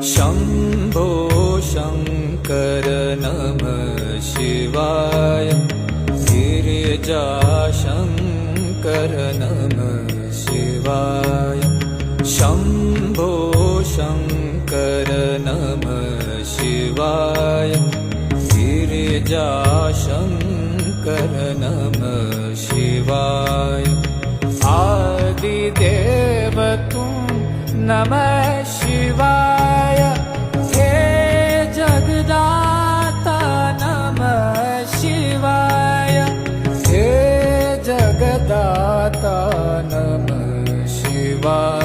शम्भो शङ्कर नमः शिवाय। गिरिजाशङ्कर नमः शिवाय। शम्भो शङ्कर नमः शिवाय। गिरिजाशङ्कर नमः शिवाय। आदिदेव तुम नमः शिवाय। हे जगदाता नमः शिवाय। हे जगदाता नमः शिवाय।